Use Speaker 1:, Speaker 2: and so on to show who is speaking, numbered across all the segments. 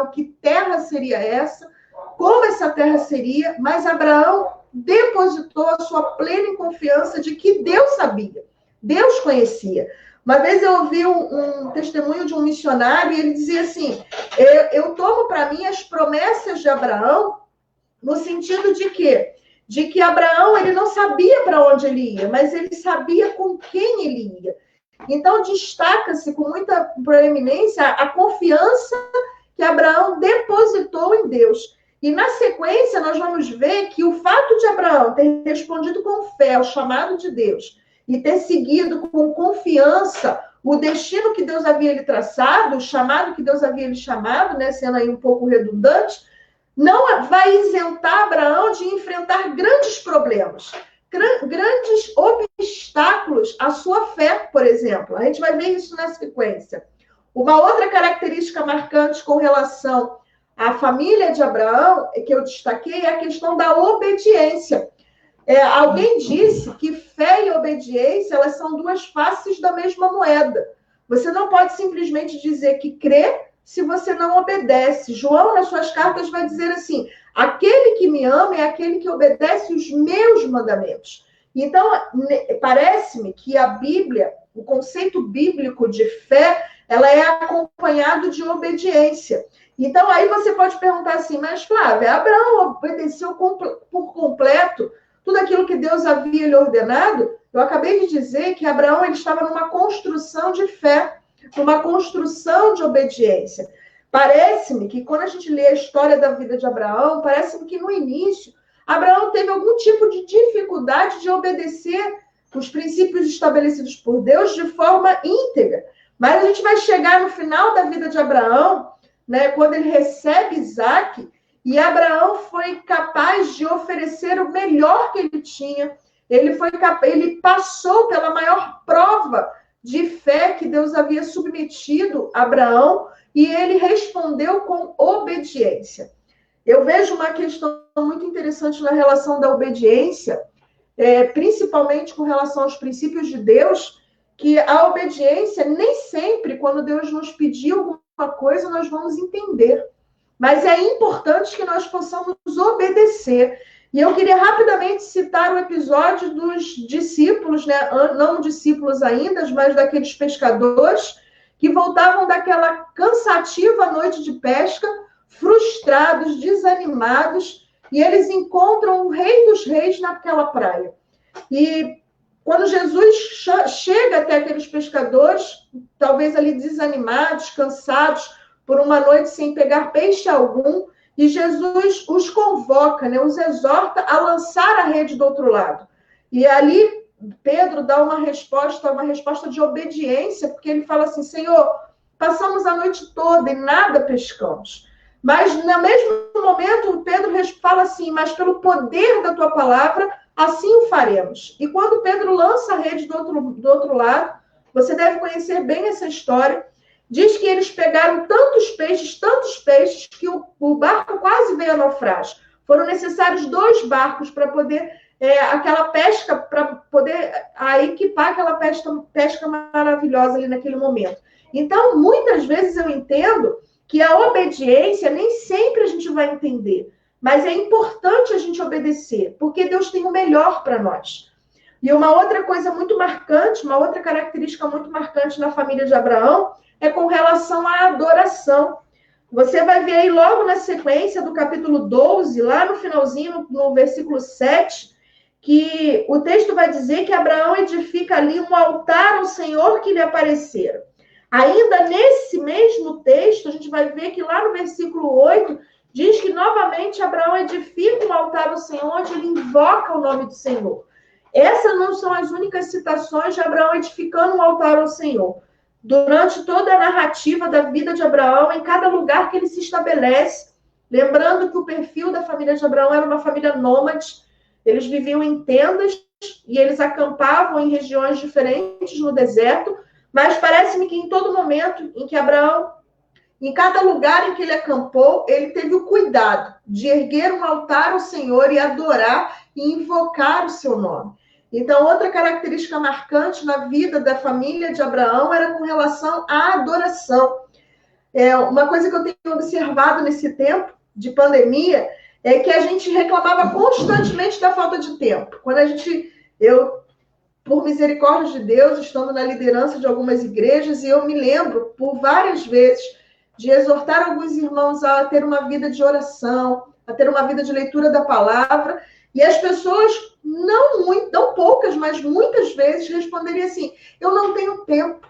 Speaker 1: Abraão que terra seria essa, como essa terra seria, mas Abraão depositou a sua plena confiança de que Deus sabia, Deus conhecia. Uma vez eu ouvi um testemunho de um missionário e ele dizia assim, eu tomo para mim as promessas de Abraão no sentido de quê? De que Abraão ele não sabia para onde ele ia, mas ele sabia com quem ele ia. Então, destaca-se com muita proeminência a confiança que Abraão depositou em Deus. E, na sequência, nós vamos ver que o fato de Abraão ter respondido com fé ao chamado de Deus e ter seguido com confiança o destino que Deus havia lhe traçado, o chamado que Deus havia lhe chamado, né, sendo aí um pouco redundante, não vai isentar Abraão de enfrentar grandes problemas, grandes obstáculos à sua fé, por exemplo. A gente vai ver isso na sequência. Uma outra característica marcante com relação à família de Abraão, que eu destaquei, é a questão da obediência. Alguém disse que fé e obediência elas são duas faces da mesma moeda. Você não pode simplesmente dizer que crê se você não obedece. João, nas suas cartas, vai dizer assim, aquele que me ama é aquele que obedece os meus mandamentos. Então, parece-me que a Bíblia, o conceito bíblico de fé, ela é acompanhado de obediência. Então, aí você pode perguntar assim, mas Flávia, Abraão obedeceu por completo tudo aquilo que Deus havia lhe ordenado? Eu acabei de dizer que Abraão ele estava numa construção de fé, numa construção de obediência. Parece-me que quando a gente lê a história da vida de Abraão, parece-me que no início, Abraão teve algum tipo de dificuldade de obedecer os princípios estabelecidos por Deus de forma íntegra. Mas a gente vai chegar no final da vida de Abraão, né, quando ele recebe Isaac, e Abraão foi capaz de oferecer o melhor que ele tinha. Ele passou pela maior prova de fé que Deus havia submetido a Abraão, e ele respondeu com obediência. Eu vejo uma questão muito interessante na relação da obediência, principalmente com relação aos princípios de Deus, que a obediência, nem sempre, quando Deus nos pediu alguma coisa, nós vamos entender. Mas é importante que nós possamos obedecer. E eu queria rapidamente citar o episódio dos discípulos, né? Não discípulos ainda, mas daqueles pescadores que voltavam daquela cansativa noite de pesca, frustrados, desanimados, e eles encontram o Rei dos Reis naquela praia. E quando Jesus chega até aqueles pescadores, talvez ali desanimados, cansados, por uma noite sem pegar peixe algum, e Jesus os convoca, né, os exorta a lançar a rede do outro lado. E ali Pedro dá uma resposta de obediência, porque ele fala assim, Senhor, passamos a noite toda e nada pescamos. Mas no mesmo momento, Pedro fala assim, mas pelo poder da tua palavra, assim o faremos. E quando Pedro lança a rede do outro lado, você deve conhecer bem essa história, diz que eles pegaram tantos peixes, que o barco quase veio a naufrágio. Foram necessários 2 barcos para poder, aquela pesca, para poder equipar aquela pesca maravilhosa ali naquele momento. Então, muitas vezes eu entendo que a obediência nem sempre a gente vai entender, mas é importante a gente obedecer, porque Deus tem o melhor para nós. E uma outra coisa muito marcante, uma outra característica muito marcante na família de Abraão, é com relação à adoração. Você vai ver aí logo na sequência do capítulo 12, lá no finalzinho, no versículo 7, que o texto vai dizer que Abraão edifica ali um altar ao Senhor que lhe apareceram. Ainda nesse mesmo texto, a gente vai ver que lá no versículo 8, diz que novamente Abraão edifica um altar ao Senhor, onde ele invoca o nome do Senhor. Essas não são as únicas citações de Abraão edificando um altar ao Senhor. Durante toda a narrativa da vida de Abraão, em cada lugar que ele se estabelece, lembrando que o perfil da família de Abraão era uma família nômade, eles viviam em tendas e eles acampavam em regiões diferentes no deserto, mas parece-me que em todo momento em que Abraão, em cada lugar em que ele acampou, ele teve o cuidado de erguer um altar ao Senhor e adorar e invocar o seu nome. Então, outra característica marcante na vida da família de Abraão era com relação à adoração. Uma coisa que eu tenho observado nesse tempo de pandemia é que a gente reclamava constantemente da falta de tempo. Quando eu, por misericórdia de Deus, estando na liderança de algumas igrejas, e eu me lembro, por várias vezes, de exortar alguns irmãos a ter uma vida de oração, a ter uma vida de leitura da palavra, e as pessoas, não poucas, mas muitas vezes, responderiam assim: eu não tenho tempo.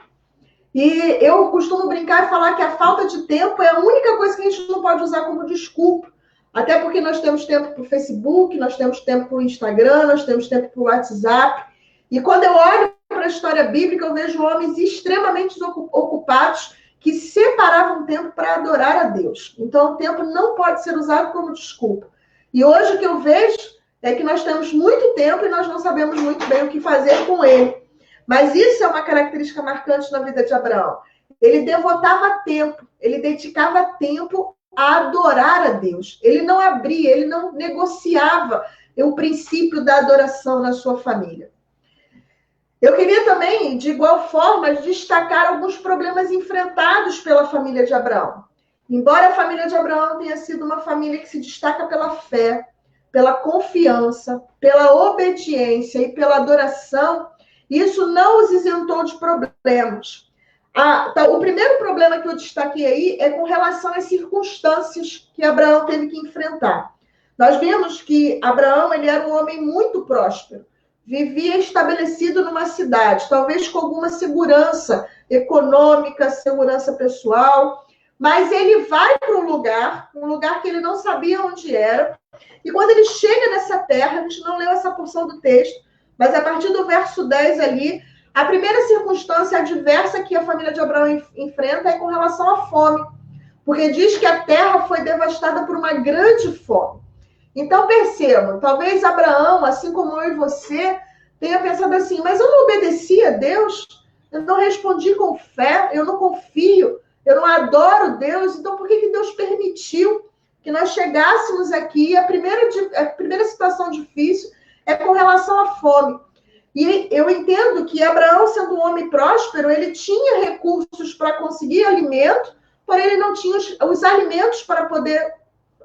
Speaker 1: E eu costumo brincar e falar que a falta de tempo é a única coisa que a gente não pode usar como desculpa. Até porque nós temos tempo para o Facebook, nós temos tempo para o Instagram, nós temos tempo para o WhatsApp. E quando eu olho para a história bíblica, eu vejo homens extremamente ocupados que separavam tempo para adorar a Deus. Então, o tempo não pode ser usado como desculpa. E hoje o que eu vejo é que nós temos muito tempo e nós não sabemos muito bem o que fazer com ele. Mas isso é uma característica marcante na vida de Abraão. Ele devotava tempo, ele dedicava tempo a adorar a Deus. Ele não abria, ele não negociava o princípio da adoração na sua família. Eu queria também, de igual forma, destacar alguns problemas enfrentados pela família de Abraão. Embora a família de Abraão tenha sido uma família que se destaca pela fé, pela confiança, pela obediência e pela adoração, isso não os isentou de problemas. O primeiro problema que eu destaquei aí é com relação às circunstâncias que Abraão teve que enfrentar. Nós vimos que Abraão ele era um homem muito próspero, vivia estabelecido numa cidade, talvez com alguma segurança econômica, segurança pessoal, mas ele vai para um lugar que ele não sabia onde era, e quando ele chega nessa terra, a gente não leu essa porção do texto, mas a partir do verso 10 ali, a primeira circunstância adversa que a família de Abraão enfrenta é com relação à fome, porque diz que a terra foi devastada por uma grande fome. Então, percebam, talvez Abraão, assim como eu e você, tenha pensado assim: mas eu não obedeci a Deus, eu não respondi com fé, eu não confio, eu não adoro Deus, então por que Deus permitiu que nós chegássemos aqui? A primeira situação difícil é com relação à fome. E eu entendo que Abraão, sendo um homem próspero, ele tinha recursos para conseguir alimento, porém ele não tinha os alimentos para poder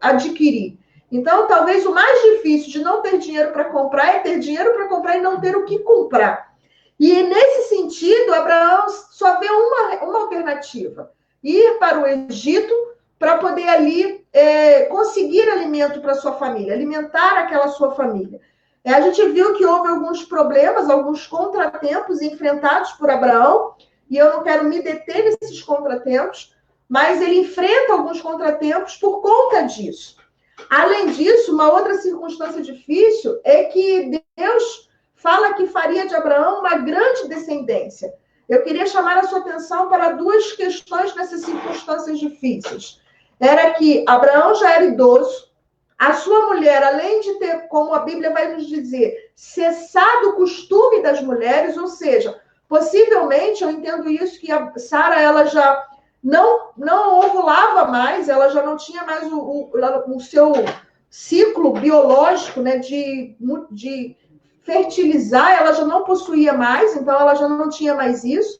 Speaker 1: adquirir. Então, talvez o mais difícil de não ter dinheiro para comprar é ter dinheiro para comprar e não ter o que comprar. E nesse sentido, Abraão só vê uma alternativa: ir para o Egito para poder ali conseguir alimento para sua família, alimentar aquela sua família. A gente viu que houve alguns problemas, alguns contratempos enfrentados por Abraão, e eu não quero me deter nesses contratempos, mas ele enfrenta alguns contratempos por conta disso. Além disso, uma outra circunstância difícil é que Deus fala que faria de Abraão uma grande descendência. Eu queria chamar a sua atenção para duas questões nessas circunstâncias difíceis. Era que Abraão já era idoso, a sua mulher, além de ter, como a Bíblia vai nos dizer, cessado o costume das mulheres, ou seja, possivelmente, eu entendo isso, que a Sara, ela já não ovulava mais, ela já não tinha mais o seu ciclo biológico, né, de fertilizar, ela já não possuía mais, então ela já não tinha mais isso.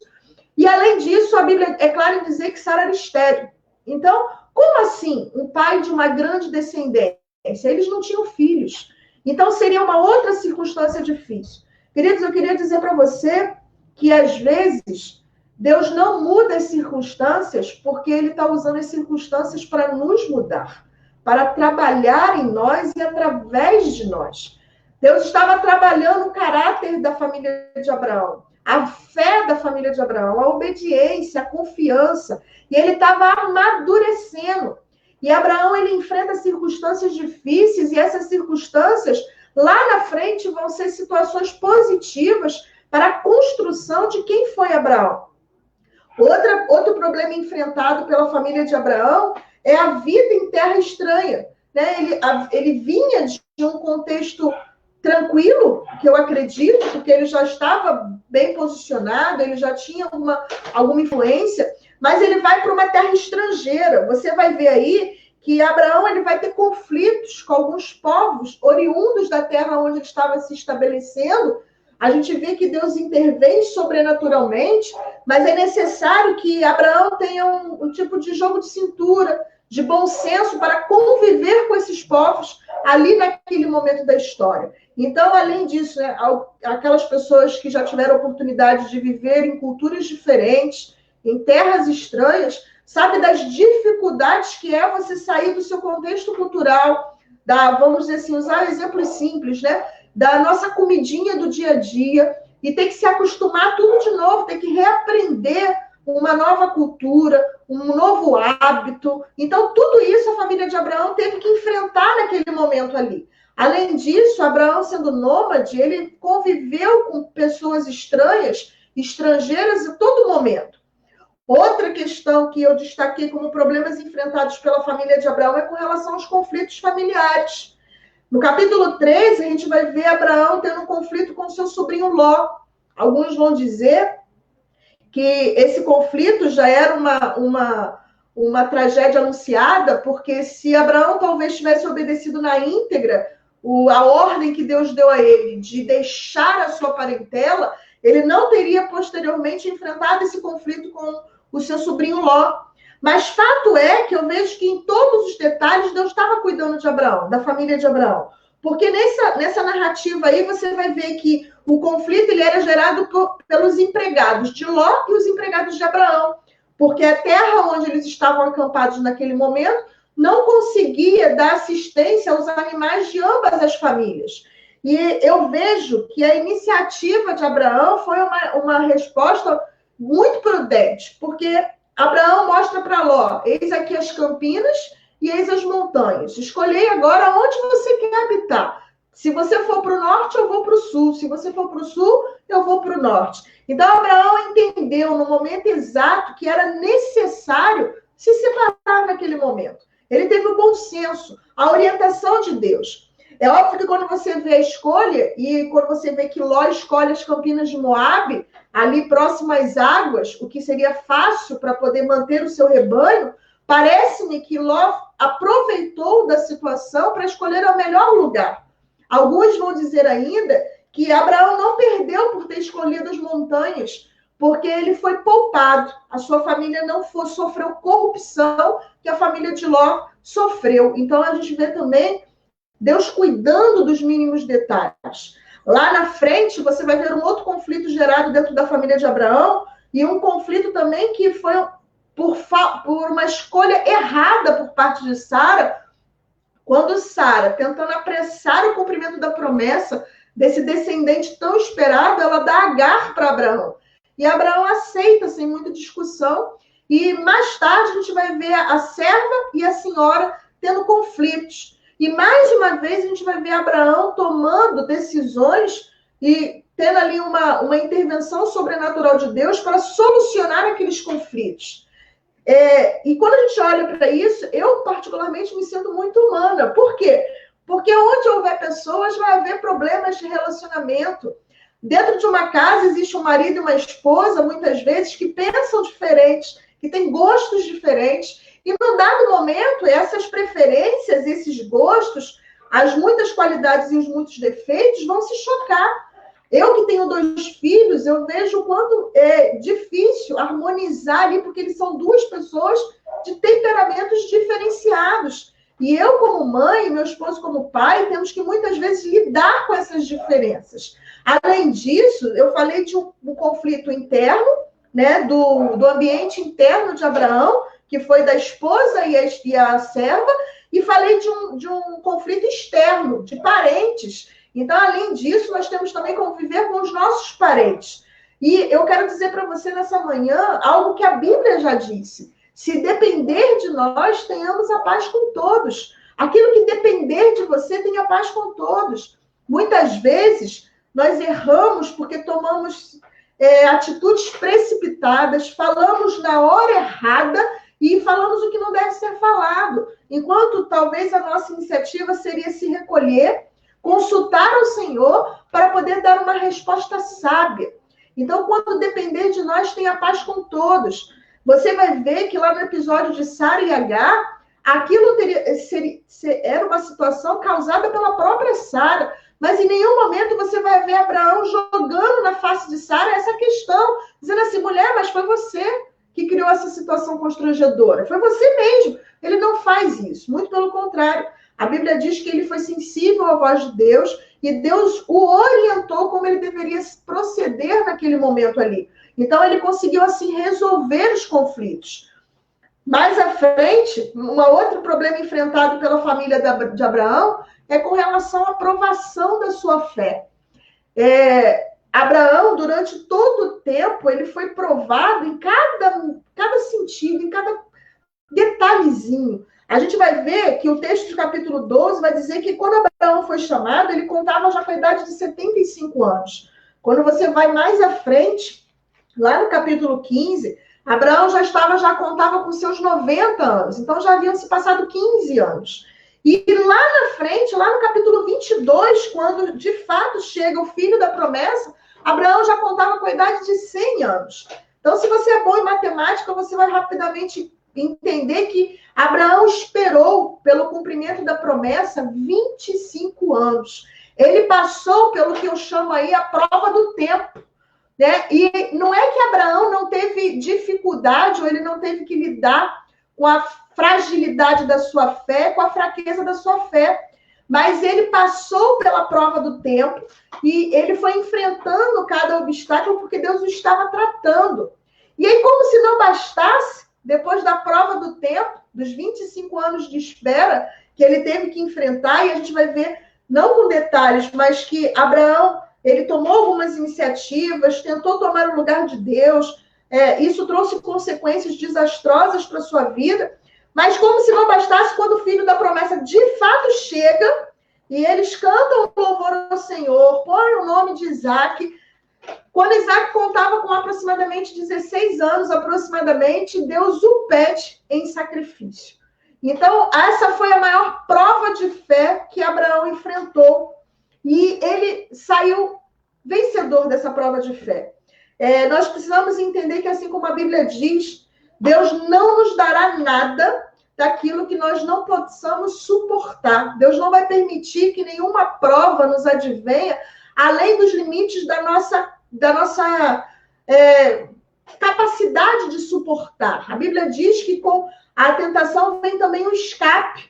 Speaker 1: E, além disso, a Bíblia é clara em dizer que Sara era estéril. Então, como assim um pai de uma grande descendência? Eles não tinham filhos. Então, seria uma outra circunstância difícil. Queridos, eu queria dizer para você que, às vezes, Deus não muda as circunstâncias porque Ele está usando as circunstâncias para nos mudar, para trabalhar em nós e através de nós. Deus estava trabalhando o caráter da família de Abraão, a fé da família de Abraão, a obediência, a confiança, e Ele estava amadurecendo. E Abraão, ele enfrenta circunstâncias difíceis, e essas circunstâncias, lá na frente, vão ser situações positivas para a construção de quem foi Abraão. Outro problema enfrentado pela família de Abraão é a vida em terra estranha. Né? Ele vinha de um contexto tranquilo, que eu acredito, porque ele já estava bem posicionado, ele já tinha alguma influência, mas ele vai para uma terra estrangeira. Você vai ver aí que Abraão ele vai ter conflitos com alguns povos oriundos da terra onde ele estava se estabelecendo, a gente vê que Deus intervém sobrenaturalmente, mas é necessário que Abraão tenha um tipo de jogo de cintura, de bom senso para conviver com esses povos ali naquele momento da história. Então, além disso, né, aquelas pessoas que já tiveram oportunidade de viver em culturas diferentes, em terras estranhas, sabe das dificuldades que é você sair do seu contexto cultural, vamos dizer assim, usar exemplos simples, né? Da nossa comidinha do dia a dia, e ter que se acostumar tudo de novo, ter que reaprender uma nova cultura, um novo hábito. Então, tudo isso a família de Abraão teve que enfrentar naquele momento ali. Além disso, Abraão, sendo nômade, ele conviveu com pessoas estranhas, estrangeiras a todo momento. Outra questão que eu destaquei como problemas enfrentados pela família de Abraão é com relação aos conflitos familiares. No capítulo 13, a gente vai ver Abraão tendo um conflito com seu sobrinho Ló. Alguns vão dizer que esse conflito já era uma tragédia anunciada, porque se Abraão talvez tivesse obedecido na íntegra a ordem que Deus deu a ele de deixar a sua parentela, ele não teria posteriormente enfrentado esse conflito com o seu sobrinho Ló. Mas fato é que eu vejo que em todos os detalhes Deus estava cuidando de Abraão, da família de Abraão. Porque nessa narrativa aí você vai ver que o conflito ele era gerado pelos empregados de Ló e os empregados de Abraão. Porque a terra onde eles estavam acampados naquele momento não conseguia dar assistência aos animais de ambas as famílias. E eu vejo que a iniciativa de Abraão foi uma resposta muito prudente, porque Abraão mostra para Ló, eis aqui as campinas e eis as montanhas. Escolhei agora onde você quer habitar. Se você for para o norte, eu vou para o sul. Se você for para o sul, eu vou para o norte. Então, Abraão entendeu no momento exato que era necessário se separar naquele momento. Ele teve o bom senso, a orientação de Deus. É óbvio que quando você vê a escolha, e quando você vê que Ló escolhe as campinas de Moabe, ali próximo às águas, o que seria fácil para poder manter o seu rebanho, parece-me que Ló aproveitou da situação para escolher o melhor lugar. Alguns vão dizer ainda que Abraão não perdeu por ter escolhido as montanhas, porque ele foi poupado. A sua família não sofreu corrupção que a família de Ló sofreu. Então, a gente vê também Deus cuidando dos mínimos detalhes. Lá na frente, você vai ver um outro conflito gerado dentro da família de Abraão, e um conflito também que foi por uma escolha errada por parte de Sara, quando Sara, tentando apressar o cumprimento da promessa desse descendente tão esperado, ela dá Agar para Abraão. E Abraão aceita sem muita discussão, e mais tarde a gente vai ver a serva e a senhora tendo conflitos. E mais uma vez a gente vai ver Abraão tomando decisões e tendo ali uma intervenção sobrenatural de Deus para solucionar aqueles conflitos. E quando a gente olha para isso, eu particularmente me sinto muito humana. Por quê? Porque onde houver pessoas, vai haver problemas de relacionamento. Dentro de uma casa existe um marido e uma esposa, muitas vezes, que pensam diferentes, que têm gostos diferentes. E, num dado momento, essas preferências, esses gostos, as muitas qualidades e os muitos defeitos vão se chocar. Eu que tenho 2 filhos, eu vejo o quanto é difícil harmonizar ali, porque eles são 2 pessoas de temperamentos diferenciados. E eu, como mãe, meu esposo como pai, temos que muitas vezes lidar com essas diferenças. Além disso, eu falei de um conflito interno, né, do ambiente interno de Abraão, que foi da esposa e a serva, e falei de um conflito externo, de parentes. Então, além disso, nós temos também que conviver com os nossos parentes. E eu quero dizer para você nessa manhã algo que a Bíblia já disse. Se depender de nós, tenhamos a paz com todos. Aquilo que depender de você, tenha paz com todos. Muitas vezes, nós erramos porque tomamos atitudes precipitadas, falamos na hora errada e falamos o que não deve ser falado. Enquanto talvez a nossa iniciativa seria se recolher, consultar ao Senhor para poder dar uma resposta sábia. Então, quando depender de nós, tenha paz com todos. Você vai ver que lá no episódio de Sara e Agar, aquilo era uma situação causada pela própria Sara, Mas em nenhum momento você vai ver Abraão jogando na face de Sara essa questão, dizendo assim, mulher, mas foi você que criou essa situação constrangedora. Foi você mesmo. Ele não faz isso, muito pelo contrário. A Bíblia diz que ele foi sensível à voz de Deus e Deus o orientou como ele deveria proceder naquele momento ali. Então, ele conseguiu, assim, resolver os conflitos. Mais à frente, um outro problema enfrentado pela família de Abraão é com relação à provação da sua fé. Abraão, durante todo o tempo, ele foi provado em cada sentido, em cada detalhezinho. A gente vai ver que o texto do capítulo 12 vai dizer que quando Abraão foi chamado, ele contava já com a idade de 75 anos. Quando você vai mais à frente, lá no capítulo 15, Abraão já contava com seus 90 anos. Então, já haviam se passado 15 anos. E lá na frente, lá no capítulo 22, quando de fato chega o filho da promessa, Abraão já contava com a idade de 100 anos. Então, se você é bom em matemática, você vai rapidamente entender que Abraão esperou pelo cumprimento da promessa 25 anos. Ele passou pelo que eu chamo aí a prova do tempo. Né? E não é que Abraão não teve dificuldade ou ele não teve que lidar com a fragilidade da sua fé, com a fraqueza da sua fé. Mas ele passou pela prova do tempo e ele foi enfrentando cada obstáculo porque Deus o estava tratando. E aí, como se não bastasse, depois da prova do tempo, dos 25 anos de espera que ele teve que enfrentar, e a gente vai ver, não com detalhes, mas que Abraão, ele tomou algumas iniciativas, tentou tomar o lugar de Deus, isso trouxe consequências desastrosas para a sua vida, mas como se não bastasse, quando o filho da promessa de fato chega, e eles cantam o louvor ao Senhor, põem o nome de Isaac. Quando Isaac contava com aproximadamente 16 anos, Deus o pede em sacrifício. Então, essa foi a maior prova de fé que Abraão enfrentou. E ele saiu vencedor dessa prova de fé. Nós precisamos entender que, assim como a Bíblia diz, Deus não nos dará nada daquilo que nós não possamos suportar. Deus não vai permitir que nenhuma prova nos advenha além dos limites da nossa capacidade de suportar. A Bíblia diz que com a tentação vem também um escape.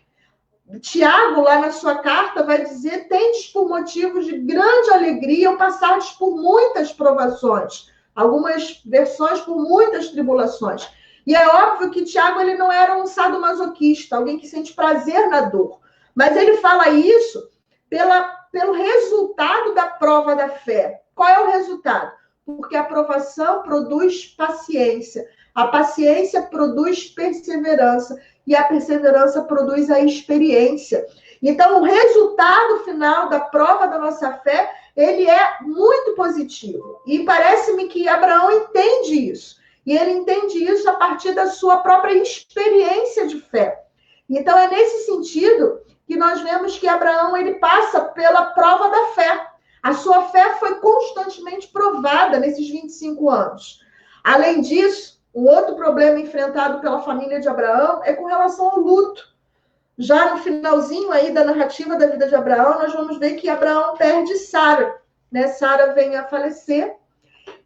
Speaker 1: Tiago, lá na sua carta, vai dizer: tendes por motivos de grande alegria ou passardes por muitas provações. Algumas versões por muitas tribulações. E é óbvio que Tiago, ele não era um sadomasoquista, alguém que sente prazer na dor. Mas ele fala isso pelo resultado da prova da fé. Qual é o resultado? Porque a provação produz paciência. A paciência produz perseverança. E a perseverança produz a experiência. Então, o resultado final da prova da nossa fé, ele é muito positivo. E parece-me que Abraão entende isso. E ele entende isso a partir da sua própria experiência de fé. Então, é nesse sentido que nós vemos que Abraão, ele passa pela prova da fé. A sua fé foi constantemente provada nesses 25 anos. Além disso, um outro problema enfrentado pela família de Abraão é com relação ao luto. Já no finalzinho aí da narrativa da vida de Abraão, nós vamos ver que Abraão perde Sara, né? Sara vem a falecer.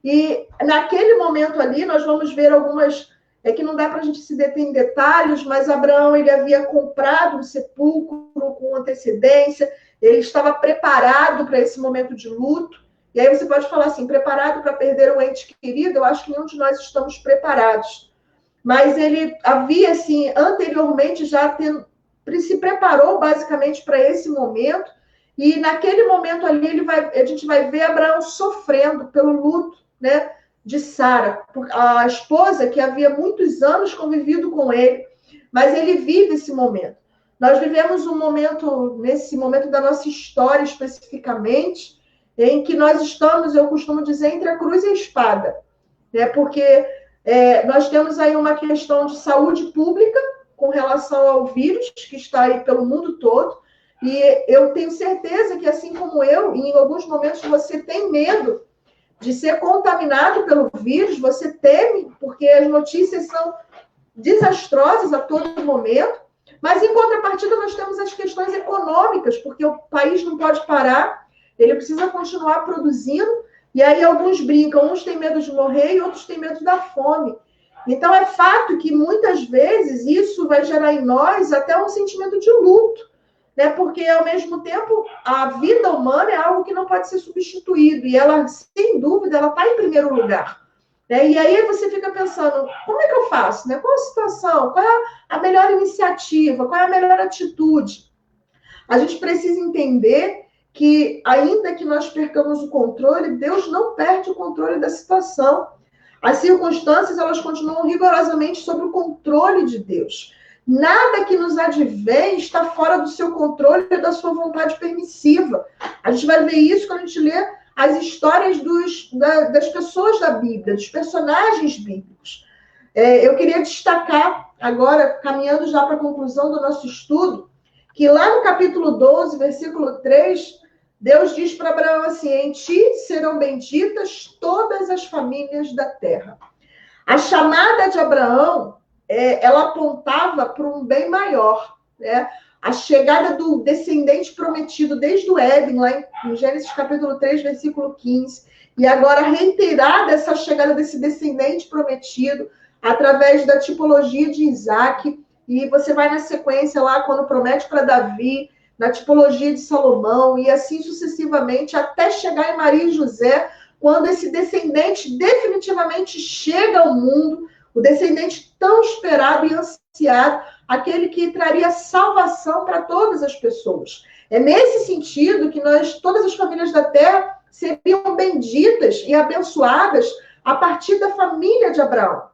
Speaker 1: E naquele momento ali, nós vamos ver algumas... que não dá para a gente se deter em detalhes, mas Abraão, ele havia comprado um sepulcro com antecedência, ele estava preparado para esse momento de luto. E aí você pode falar assim, preparado para perder um ente querido? Eu acho que nenhum de nós estamos preparados. Mas ele havia, assim, anteriormente já se preparou basicamente para esse momento. E naquele momento ali, a gente vai ver Abraão sofrendo pelo luto, né, de Sara, a esposa que havia muitos anos convivido com ele. Mas ele vive esse momento. Nós vivemos um momento, nesse momento da nossa história especificamente, em que nós estamos, eu costumo dizer, entre a cruz e a espada, né? Porque nós temos aí uma questão de saúde pública com relação ao vírus que está aí pelo mundo todo, e eu tenho certeza que, assim como eu, em alguns momentos você tem medo de ser contaminado pelo vírus, você teme, porque as notícias são desastrosas a todo momento, mas, em contrapartida, nós temos as questões econômicas, porque o país não pode parar, Ele precisa continuar produzindo, e aí alguns brincam, uns têm medo de morrer e outros têm medo da fome. Então, é fato que muitas vezes isso vai gerar em nós até um sentimento de luto, né? Porque, ao mesmo tempo, a vida humana é algo que não pode ser substituído, e ela, sem dúvida, ela está em primeiro lugar. Né? E aí você fica pensando, como é que eu faço? Né? Qual a situação? Qual é a melhor iniciativa? Qual é a melhor atitude? A gente precisa entender que, ainda que nós percamos o controle, Deus não perde o controle da situação. As circunstâncias, elas continuam rigorosamente sob o controle de Deus. Nada que nos advém está fora do seu controle e da sua vontade permissiva. A gente vai ver isso quando a gente lê as histórias das pessoas da Bíblia, dos personagens bíblicos. Eu queria destacar, agora, caminhando já para a conclusão do nosso estudo, que lá no capítulo 12, versículo 3, Deus diz para Abraão assim: em ti serão benditas todas as famílias da terra. A chamada de Abraão, ela apontava para um bem maior, né? A chegada do descendente prometido desde o Éden, lá em Gênesis capítulo 3, versículo 15, e agora reiterada essa chegada desse descendente prometido através da tipologia de Isaac, e você vai na sequência lá, quando promete para Davi, na tipologia de Salomão, e assim sucessivamente, até chegar em Maria e José, quando esse descendente definitivamente chega ao mundo, o descendente tão esperado e ansiado, aquele que traria salvação para todas as pessoas. É nesse sentido que todas as famílias da terra, seriam benditas e abençoadas a partir da família de Abraão.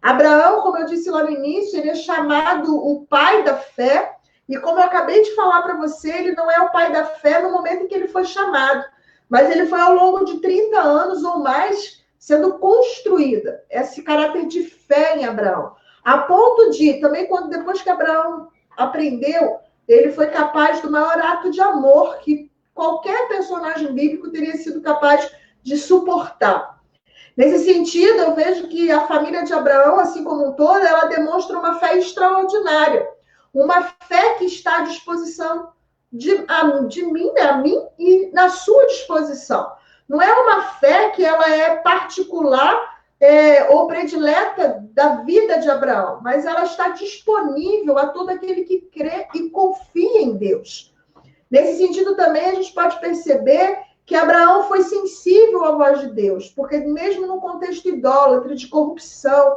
Speaker 1: Abraão, como eu disse lá no início, ele é chamado o pai da fé, e como eu acabei de falar para você, ele não é o pai da fé no momento em que ele foi chamado, mas ele foi ao longo de 30 anos ou mais sendo construída esse caráter de fé em Abraão. A ponto de, também, depois que Abraão aprendeu, ele foi capaz do maior ato de amor que qualquer personagem bíblico teria sido capaz de suportar. Nesse sentido, eu vejo que a família de Abraão, assim como um todo, ela demonstra uma fé extraordinária. Uma fé que está à disposição de mim, né, a mim, e na sua disposição. Não é uma fé que ela é particular ou predileta da vida de Abraão, mas ela está disponível a todo aquele que crê e confia em Deus. Nesse sentido também, a gente pode perceber que Abraão foi sensível à voz de Deus, porque mesmo no contexto idólatra, de corrupção,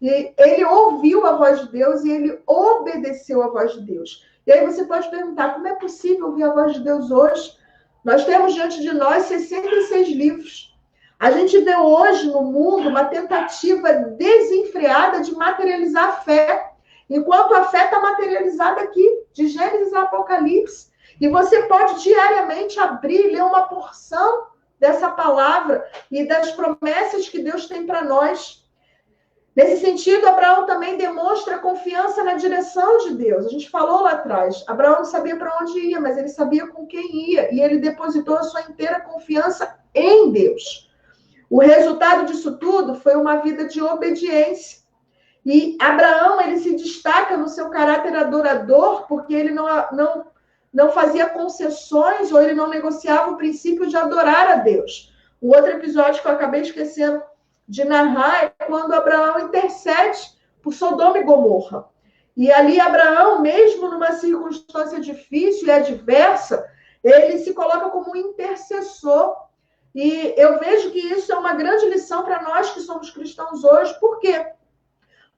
Speaker 1: ele ouviu a voz de Deus e ele obedeceu à voz de Deus. E aí você pode perguntar, como é possível ouvir a voz de Deus hoje? Nós temos diante de nós 66 livros. A gente vê hoje no mundo uma tentativa desenfreada de materializar a fé, enquanto a fé está materializada aqui, de Gênesis a Apocalipse. E você pode diariamente abrir e ler uma porção dessa palavra e das promessas que Deus tem para nós. Nesse sentido, Abraão também demonstra confiança na direção de Deus. A gente falou lá atrás, Abraão não sabia para onde ia, mas ele sabia com quem ia, e ele depositou a sua inteira confiança em Deus. O resultado disso tudo foi uma vida de obediência. E Abraão, ele se destaca no seu caráter adorador, porque ele não fazia concessões, ou ele não negociava o princípio de adorar a Deus. O outro episódio que eu acabei esquecendo de narrar é quando Abraão intercede por Sodoma e Gomorra. E ali Abraão, mesmo numa circunstância difícil e adversa, ele se coloca como um intercessor. E eu vejo que isso é uma grande lição para nós que somos cristãos hoje. Por quê?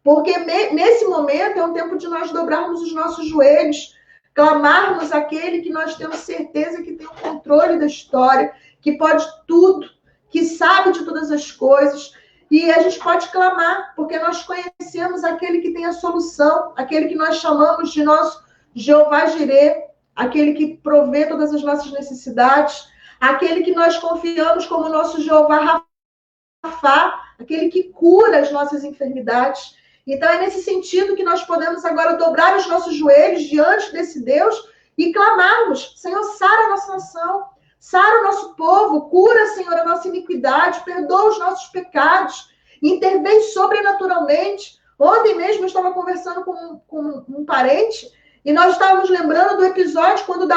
Speaker 1: Porque nesse momento é um tempo de nós dobrarmos os nossos joelhos, clamarmos aquele que nós temos certeza que tem o controle da história, que pode tudo, que sabe de todas as coisas. E a gente pode clamar, porque nós conhecemos aquele que tem a solução, aquele que nós chamamos de nosso Jeová Jirê, aquele que provê todas as nossas necessidades, aquele que nós confiamos como nosso Jeová Rafá, aquele que cura as nossas enfermidades. Então, é nesse sentido que nós podemos agora dobrar os nossos joelhos diante desse Deus e clamarmos: Senhor, sara a nossa nação, sara o nosso povo, cura, Senhor, a nossa iniquidade, perdoa os nossos pecados, intervém sobrenaturalmente. Ontem mesmo eu estava conversando com um parente E nós estávamos lembrando do episódio quando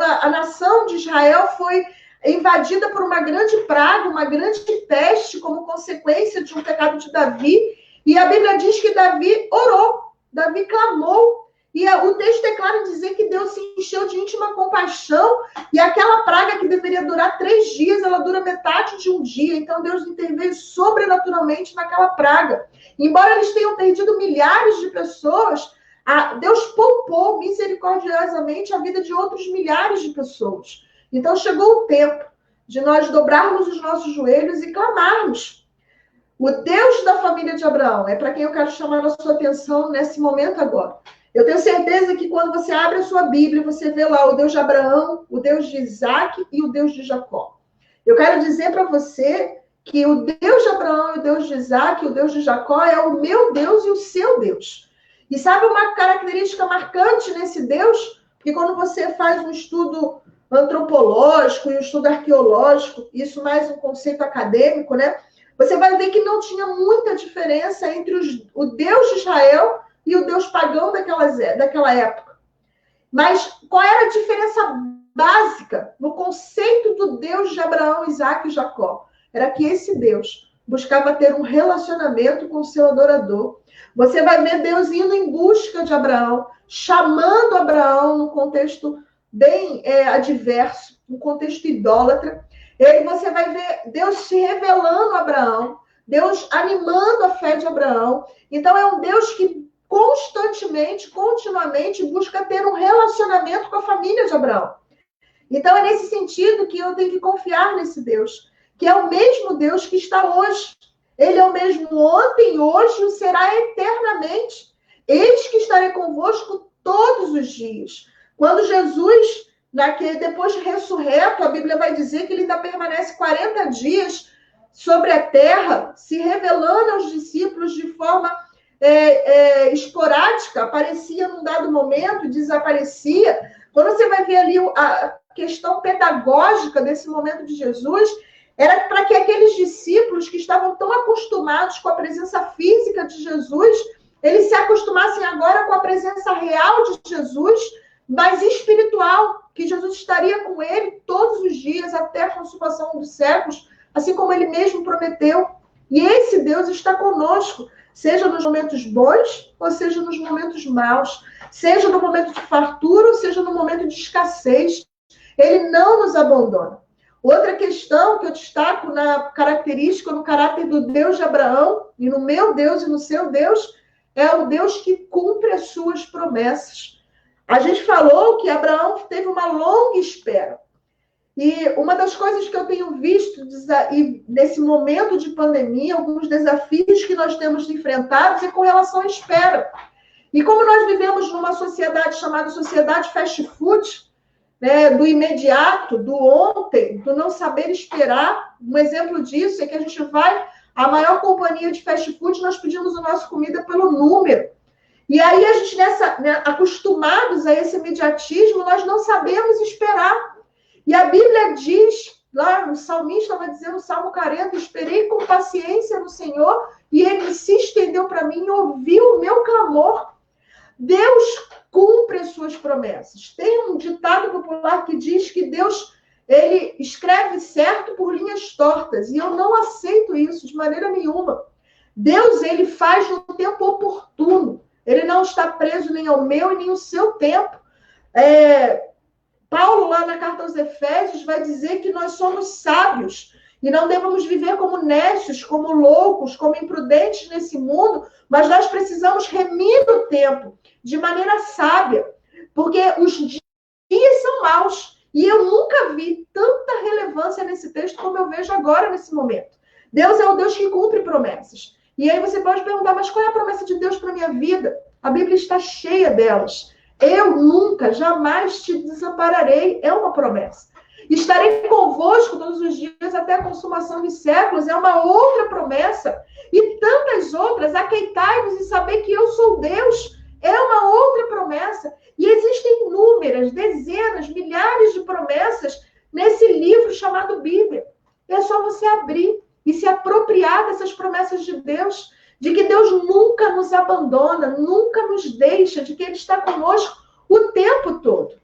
Speaker 1: a nação de Israel foi invadida por uma grande praga, uma grande peste, como consequência de um pecado de Davi. E a Bíblia diz que Davi orou, Davi clamou. E o texto é claro em dizer que Deus se encheu de íntima compaixão, e aquela praga que deveria durar 3 dias, ela dura metade de um dia. Então Deus interveio sobrenaturalmente naquela praga. Embora eles tenham perdido milhares de pessoas, Deus poupou misericordiosamente a vida de outros milhares de pessoas. Então chegou o tempo de nós dobrarmos os nossos joelhos e clamarmos. O Deus da família de Abraão é para quem eu quero chamar a sua atenção nesse momento agora. Eu tenho certeza que quando você abre a sua Bíblia, você vê lá o Deus de Abraão, o Deus de Isaac e o Deus de Jacó. Eu quero dizer para você que o Deus de Abraão e o Deus de Isaac e o Deus de Jacó é o meu Deus e o seu Deus. E sabe uma característica marcante nesse Deus? Que quando você faz um estudo antropológico e um estudo arqueológico, isso mais um conceito acadêmico, né? Você vai ver que não tinha muita diferença entre o Deus de Israel e o Deus pagão daquela época. Mas qual era a diferença básica no conceito do Deus de Abraão, Isaac e Jacó? Era que esse Deus buscava ter um relacionamento com o seu adorador. Você vai ver Deus indo em busca de Abraão, chamando Abraão num contexto bem adverso, um contexto idólatra. E aí você vai ver Deus se revelando a Abraão, Deus animando a fé de Abraão. Então é um Deus que constantemente, continuamente busca ter um relacionamento com a família de Abraão. Então é nesse sentido que eu tenho que confiar nesse Deus, que é o mesmo Deus que está hoje. Ele é o mesmo ontem, hoje e será eternamente. Eis que estarei convosco todos os dias. Quando Jesus, depois de ressurreto, a Bíblia vai dizer que ele ainda permanece 40 dias sobre a terra, se revelando aos discípulos de forma esporádica, aparecia num dado momento, desaparecia. Quando você vai ver ali a questão pedagógica desse momento de Jesus, era para que aqueles discípulos que estavam tão acostumados com a presença física de Jesus, eles se acostumassem agora com a presença real de Jesus, mas espiritual, que Jesus estaria com ele todos os dias, até a consumação dos séculos, assim como ele mesmo prometeu. E esse Deus está conosco, seja nos momentos bons, ou seja nos momentos maus, seja no momento de fartura, ou seja no momento de escassez. Ele não nos abandona. Outra questão que eu destaco na característica, no caráter do Deus de Abraão, e no meu Deus e no seu Deus, é o Deus que cumpre as suas promessas. A gente falou que Abraão teve uma longa espera. E uma das coisas que eu tenho visto nesse momento de pandemia, alguns desafios que nós temos enfrentados é com relação à espera. E como nós vivemos numa sociedade chamada sociedade fast food, né, do imediato, do ontem, do não saber esperar, um exemplo disso é que a gente vai à maior companhia de fast food, nós pedimos a nossa comida pelo número. E aí a gente, acostumados a esse imediatismo, nós não sabemos esperar. E a Bíblia diz, lá o salmista vai dizer no Salmo 40, esperei com paciência no Senhor e ele se estendeu para mim e ouviu o meu clamor. Deus cumpre as suas promessas. Tem um ditado popular que diz que Deus, ele escreve certo por linhas tortas, e eu não aceito isso de maneira nenhuma. Deus, ele faz no tempo oportuno. Ele não está preso nem ao meu e nem ao seu tempo. Paulo, lá na carta aos Efésios, vai dizer que nós somos sábios e não devemos viver como nécios, como loucos, como imprudentes nesse mundo, mas nós precisamos remir o tempo de maneira sábia, porque os dias são maus. E eu nunca vi tanta relevância nesse texto como eu vejo agora, nesse momento. Deus é o Deus que cumpre promessas. E aí você pode perguntar, mas qual é a promessa de Deus para a minha vida? A Bíblia está cheia delas. Eu nunca, jamais te desampararei. É uma promessa. Estarei convosco todos os dias até a consumação dos séculos. É uma outra promessa. E tantas outras. Aqueitai-vos e saber que eu sou Deus. É uma outra promessa. E existem inúmeras, dezenas, milhares de promessas nesse livro chamado Bíblia. É só você abrir e se apropriar dessas promessas de Deus. de que Deus nunca nos abandona, nunca nos deixa, de que Ele está conosco o tempo todo.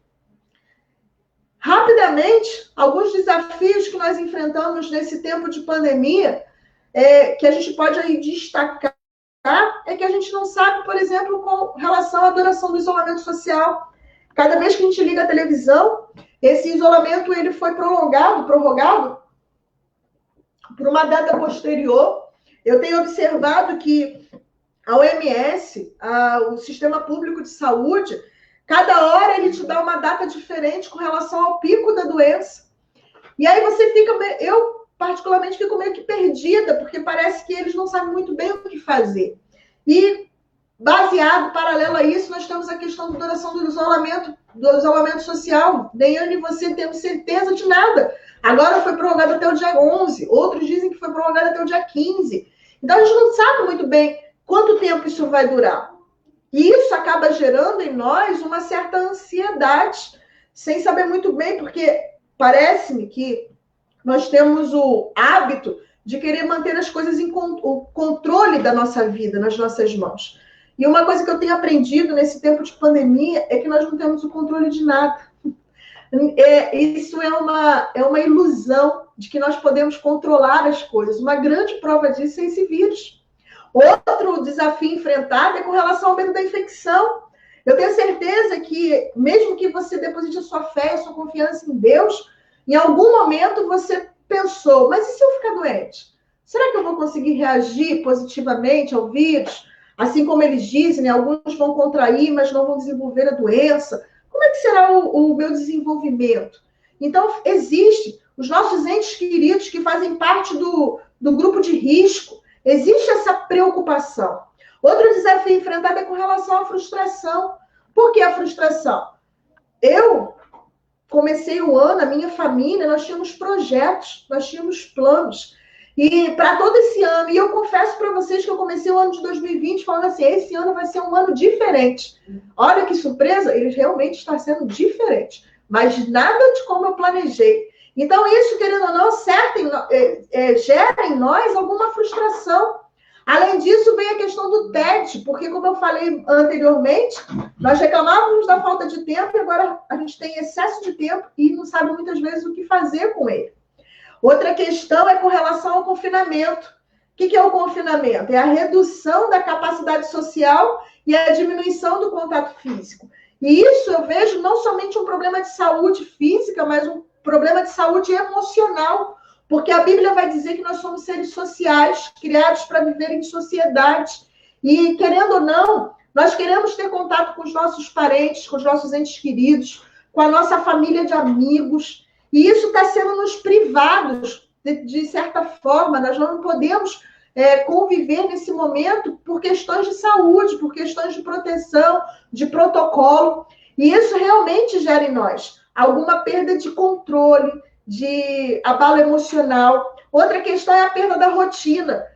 Speaker 1: Rapidamente, alguns desafios que nós enfrentamos nesse tempo de pandemia, que a gente pode aí destacar, é que a gente não sabe, por exemplo, com relação à duração do isolamento social. Cada vez que a gente liga a televisão, esse isolamento ele foi prorrogado por uma data posterior. Eu tenho observado que a OMS, o Sistema Público de Saúde, cada hora ele te dá uma data diferente com relação ao pico da doença. E aí você fica... Eu, particularmente, fico meio que perdida, porque parece que eles não sabem muito bem o que fazer. E, baseado, paralelo a isso, nós temos a questão da duração do isolamento social. Nem eu nem você temos certeza de nada. Agora foi prorrogado até o dia 11, outros dizem que foi prorrogado até o dia 15. Então, a gente não sabe muito bem quanto tempo isso vai durar. E isso acaba gerando em nós uma certa ansiedade, sem saber muito bem, porque parece-me que nós temos o hábito de querer manter as coisas o controle da nossa vida nas nossas mãos. E uma coisa que eu tenho aprendido nesse tempo de pandemia é que nós não temos o controle de nada. Isso é uma ilusão de que nós podemos controlar as coisas. Uma grande prova disso é esse vírus. Outro desafio enfrentado é com relação ao medo da infecção. Eu tenho certeza que, mesmo que você deposite a sua fé, a sua confiança em Deus, em algum momento você pensou, mas e se eu ficar doente? Será que eu vou conseguir reagir positivamente ao vírus? Assim como eles dizem, né, alguns vão contrair, mas não vão desenvolver a doença. Como é que será o meu desenvolvimento? Então, existe os nossos entes queridos que fazem parte do grupo de risco. Existe essa preocupação. Outro desafio enfrentado é com relação à frustração. Por que a frustração? Eu comecei o ano, a minha família, nós tínhamos projetos, nós tínhamos planos. E para todo esse ano, e eu confesso para vocês que eu comecei o ano de 2020 falando assim, esse ano vai ser um ano diferente. Olha que surpresa, ele realmente está sendo diferente. Mas nada de como eu planejei. Então, isso, querendo ou não, gera em nós alguma frustração. Além disso, vem a questão do TED, porque, como eu falei anteriormente, nós reclamávamos da falta de tempo e agora a gente tem excesso de tempo e não sabe muitas vezes o que fazer com ele. Outra questão é com relação ao confinamento. O que é o confinamento? É a redução da capacidade social e a diminuição do contato físico. E isso eu vejo não somente um problema de saúde física, mas um problema de saúde emocional, porque a Bíblia vai dizer que nós somos seres sociais, criados para viver em sociedade. E, querendo ou não, nós queremos ter contato com os nossos parentes, com os nossos entes queridos, com a nossa família de amigos. E isso está sendo nos privados, de certa forma. Nós não podemos conviver nesse momento por questões de saúde, por questões de proteção, de protocolo. E isso realmente gera em nós alguma perda de controle, de abalo emocional. Outra questão é a perda da rotina.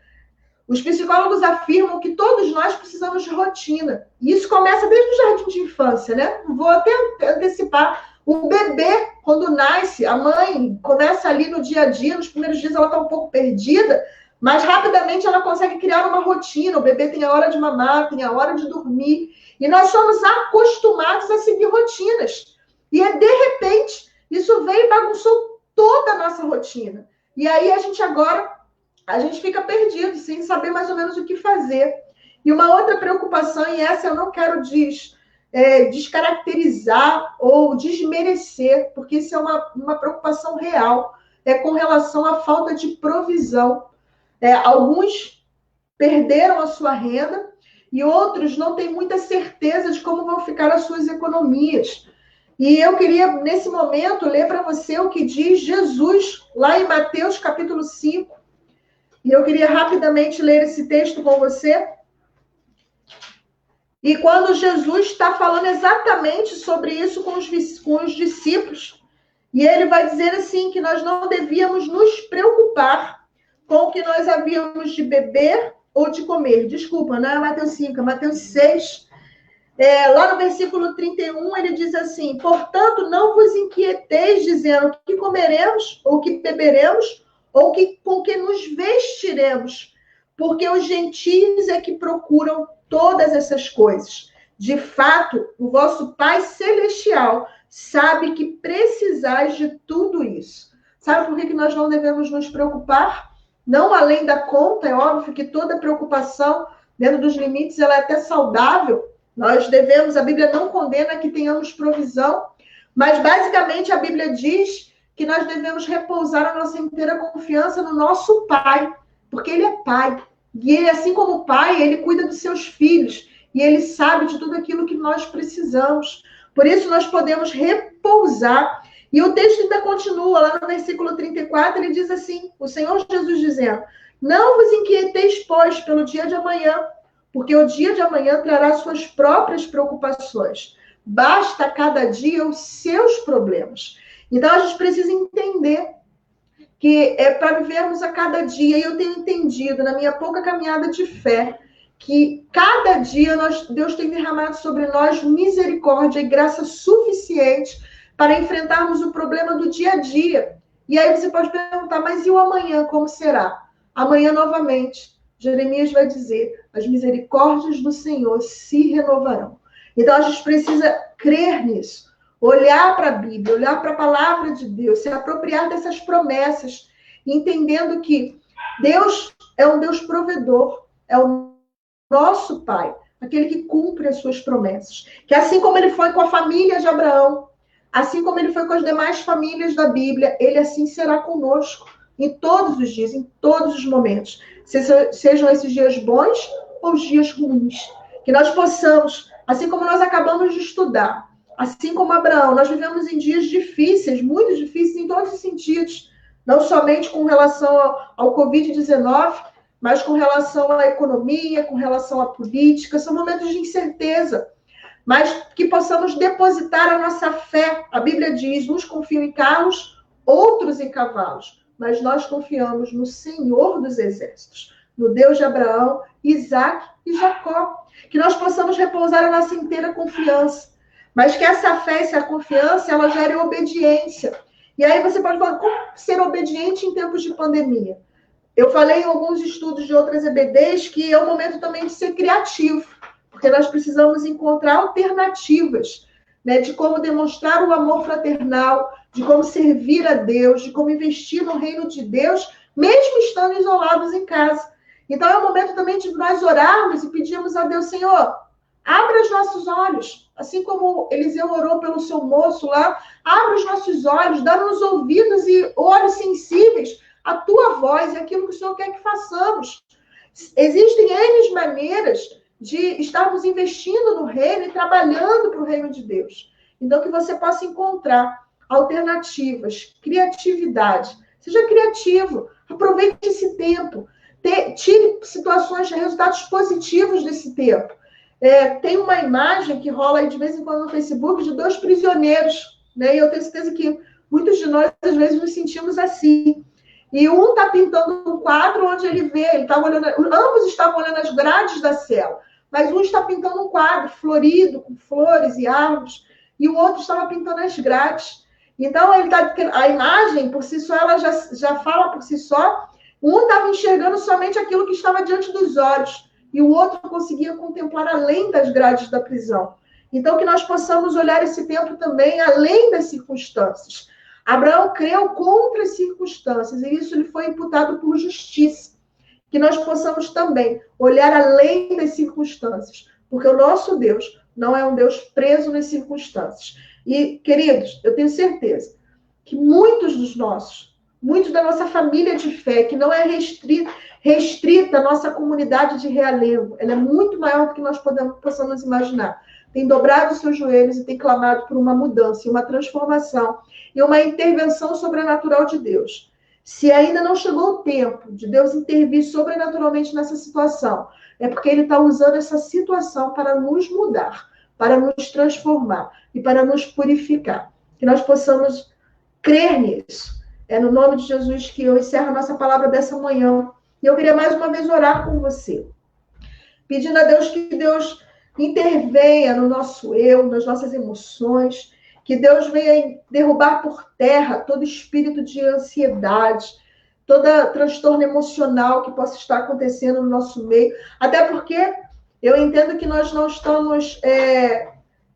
Speaker 1: Os psicólogos afirmam que todos nós precisamos de rotina. E isso começa desde o jardim de infância, né? Vou até antecipar. O bebê, quando nasce, a mãe começa ali no dia a dia, nos primeiros dias ela está um pouco perdida, mas rapidamente ela consegue criar uma rotina. O bebê tem a hora de mamar, tem a hora de dormir. E nós somos acostumados a seguir rotinas. E, de repente, isso veio e bagunçou toda a nossa rotina. E aí a gente fica perdido, sem saber mais ou menos o que fazer. E uma outra preocupação, e essa eu não quero descaracterizar ou desmerecer, porque isso é uma preocupação real, com relação à falta de provisão. Alguns perderam a sua renda e outros não têm muita certeza de como vão ficar as suas economias. E eu queria, nesse momento, ler para você o que diz Jesus, lá em Mateus, capítulo 5. E eu queria rapidamente ler esse texto com você. E quando Jesus está falando exatamente sobre isso com os discípulos, e ele vai dizer assim, que nós não devíamos nos preocupar com o que nós havíamos de beber ou de comer. Desculpa, não é Mateus 5, é Mateus 6. Lá no versículo 31, ele diz assim, portanto, não vos inquieteis dizendo o que comeremos, ou que beberemos, ou com que nos vestiremos, porque os gentios é que procuram todas essas coisas. De fato, o vosso Pai Celestial sabe que precisais de tudo isso. Sabe por que nós não devemos nos preocupar? Não além da conta, é óbvio que toda preocupação, dentro dos limites, ela é até saudável. Nós devemos, a Bíblia não condena que tenhamos provisão, mas basicamente a Bíblia diz que nós devemos repousar a nossa inteira confiança no nosso Pai, porque Ele é Pai. E Ele, assim como Pai, Ele cuida dos seus filhos. E Ele sabe de tudo aquilo que nós precisamos. Por isso, nós podemos repousar. E o texto ainda continua, lá no versículo 34, ele diz assim, o Senhor Jesus dizendo, não vos inquieteis, pois, pelo dia de amanhã, porque o dia de amanhã trará suas próprias preocupações. Basta cada dia os seus problemas. Então, a gente precisa entender que é para vivermos a cada dia, e eu tenho entendido, na minha pouca caminhada de fé, que cada dia Deus tem derramado sobre nós misericórdia e graça suficiente para enfrentarmos o problema do dia a dia. E aí você pode perguntar, mas e o amanhã, como será? Amanhã, novamente, Jeremias vai dizer, as misericórdias do Senhor se renovarão. Então, a gente precisa crer nisso, olhar para a Bíblia, olhar para a palavra de Deus, se apropriar dessas promessas, entendendo que Deus é um Deus provedor, é o nosso Pai, aquele que cumpre as suas promessas. Que assim como ele foi com a família de Abraão, assim como ele foi com as demais famílias da Bíblia, ele assim será conosco em todos os dias, em todos os momentos. Sejam esses dias bons ou os dias ruins. Que nós possamos, assim como nós acabamos de estudar, assim como Abraão, nós vivemos em dias difíceis, muito difíceis em todos os sentidos, não somente com relação ao Covid-19, mas com relação à economia, com relação à política, são momentos de incerteza, mas que possamos depositar a nossa fé. A Bíblia diz, uns confiam em carros, outros em cavalos, mas nós confiamos no Senhor dos Exércitos, no Deus de Abraão, Isaac e Jacó. Que nós possamos repousar a nossa inteira confiança, mas que essa fé, essa confiança, ela gere obediência. E aí você pode falar, como ser obediente em tempos de pandemia? Eu falei em alguns estudos de outras EBDs que é o momento também de ser criativo, porque nós precisamos encontrar alternativas, né, de como demonstrar o amor fraternal, de como servir a Deus, de como investir no reino de Deus, mesmo estando isolados em casa. Então, é o momento também de nós orarmos e pedirmos a Deus, Senhor, abra os nossos olhos, assim como Eliseu orou pelo seu moço lá, abra os nossos olhos, dá-nos ouvidos e olhos sensíveis à tua voz e aquilo que o Senhor quer que façamos. Existem N maneiras de estarmos investindo no reino e trabalhando para o reino de Deus. Então, que você possa encontrar alternativas, criatividade. Seja criativo, aproveite esse tempo, tire situações, resultados positivos desse tempo. Tem uma imagem que rola aí de vez em quando no Facebook de 2 prisioneiros, né? E eu tenho certeza que muitos de nós, às vezes, nos sentimos assim. E um está pintando um quadro onde ele vê, ele estava olhando, ambos estavam olhando as grades da cela, mas um está pintando um quadro florido, com flores e árvores, e o outro estava pintando as grades. Então, a imagem, por si só, ela já fala por si só. Um estava enxergando somente aquilo que estava diante dos olhos, e o outro conseguia contemplar além das grades da prisão. Então, que nós possamos olhar esse tempo também além das circunstâncias. Abraão creu contra as circunstâncias, e isso lhe foi imputado por justiça. Que nós possamos também olhar além das circunstâncias, porque o nosso Deus não é um Deus preso nas circunstâncias. E, queridos, eu tenho certeza que muitos da nossa família de fé, que não é restrita à nossa comunidade de Realengo, ela é muito maior do que nós possamos imaginar, tem dobrado os seus joelhos e tem clamado por uma mudança, uma transformação e uma intervenção sobrenatural de Deus. Se ainda não chegou o tempo de Deus intervir sobrenaturalmente nessa situação, é porque Ele está usando essa situação para nos mudar, para nos transformar e para nos purificar. Que nós possamos crer nisso. É no nome de Jesus que eu encerro a nossa palavra dessa manhã. E eu queria mais uma vez orar com você, pedindo a Deus que Deus intervenha no nosso eu, nas nossas emoções, que Deus venha derrubar por terra todo espírito de ansiedade, todo transtorno emocional que possa estar acontecendo no nosso meio, até porque eu entendo que nós não estamos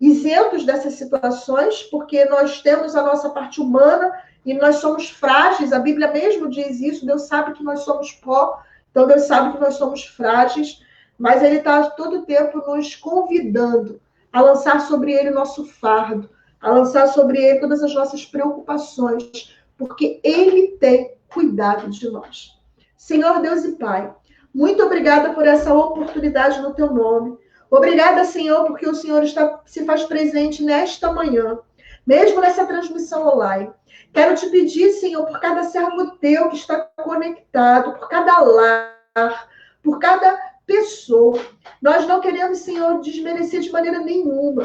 Speaker 1: isentos dessas situações, porque nós temos a nossa parte humana e nós somos frágeis, a Bíblia mesmo diz isso, Deus sabe que nós somos pó, então Deus sabe que nós somos frágeis, mas Ele está todo o tempo nos convidando a lançar sobre Ele o nosso fardo, a lançar sobre Ele todas as nossas preocupações, porque Ele tem cuidado de nós. Senhor Deus e Pai, muito obrigada por essa oportunidade no Teu nome. Obrigada, Senhor, porque o Senhor se faz presente nesta manhã, mesmo nessa transmissão online. Quero te pedir, Senhor, por cada servo teu que está conectado, por cada lar, por cada pessoa. Nós não queremos, Senhor, desmerecer de maneira nenhuma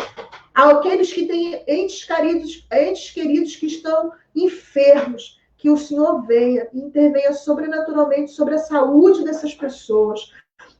Speaker 1: aqueles que têm entes queridos que estão enfermos, que o Senhor venha e intervenha sobrenaturalmente sobre a saúde dessas pessoas.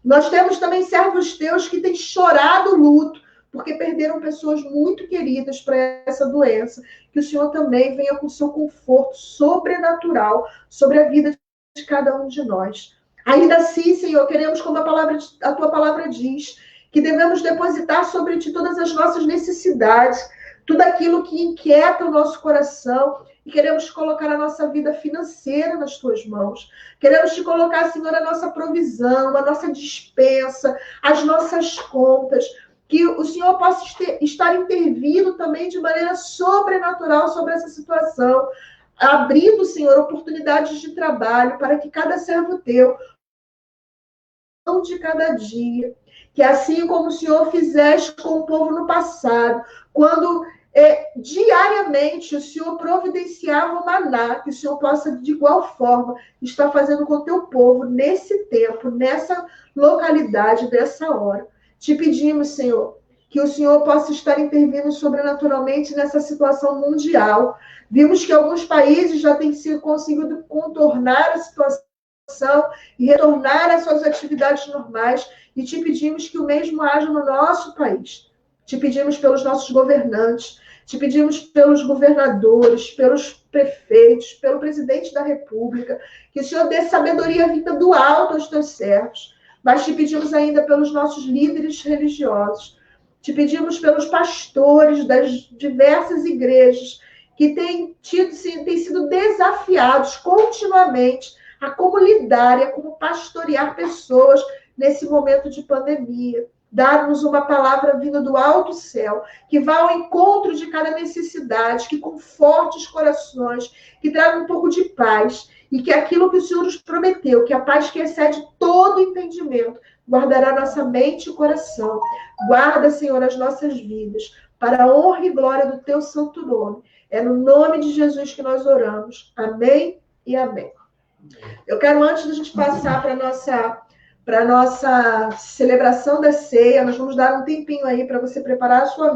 Speaker 1: Nós temos também servos teus que têm chorado luto, porque perderam pessoas muito queridas para essa doença. Que o Senhor também venha com seu conforto sobrenatural sobre a vida de cada um de nós. Ainda assim, Senhor, queremos, como a tua palavra diz, que devemos depositar sobre ti todas as nossas necessidades, tudo aquilo que inquieta o nosso coração, e queremos colocar a nossa vida financeira nas tuas mãos. Queremos te colocar, Senhor, a nossa provisão, a nossa despensa, as nossas contas, que o Senhor possa estar intervindo também de maneira sobrenatural sobre essa situação, abrindo, Senhor, oportunidades de trabalho para que cada servo teu, de cada dia, que assim como o Senhor fizeste com o povo no passado, quando diariamente o Senhor providenciava o maná, que o Senhor possa, de igual forma, estar fazendo com o teu povo nesse tempo, nessa localidade, nessa hora. Te pedimos, Senhor, que o Senhor possa estar intervindo sobrenaturalmente nessa situação mundial. Vimos que alguns países já têm conseguido contornar a situação e retornar às suas atividades normais, e te pedimos que o mesmo haja no nosso país. Te pedimos pelos nossos governantes, te pedimos pelos governadores, pelos prefeitos, pelo presidente da República, que o Senhor dê sabedoria vinda do alto aos teus servos. Mas te pedimos ainda pelos nossos líderes religiosos. Te pedimos pelos pastores das diversas igrejas que têm sido desafiados continuamente a como lidar e a como pastorear pessoas nesse momento de pandemia. Dar-nos uma palavra vinda do alto céu, que vá ao encontro de cada necessidade, que conforte os corações, que traga um pouco de paz, e que aquilo que o Senhor nos prometeu, que a paz que excede todo entendimento, guardará nossa mente e coração. Guarda, Senhor, as nossas vidas, para a honra e glória do teu santo nome. É no nome de Jesus que nós oramos. Amém e amém. Eu quero, antes da gente passar para a nossa celebração da ceia, nós vamos dar um tempinho aí para você preparar a sua mesa.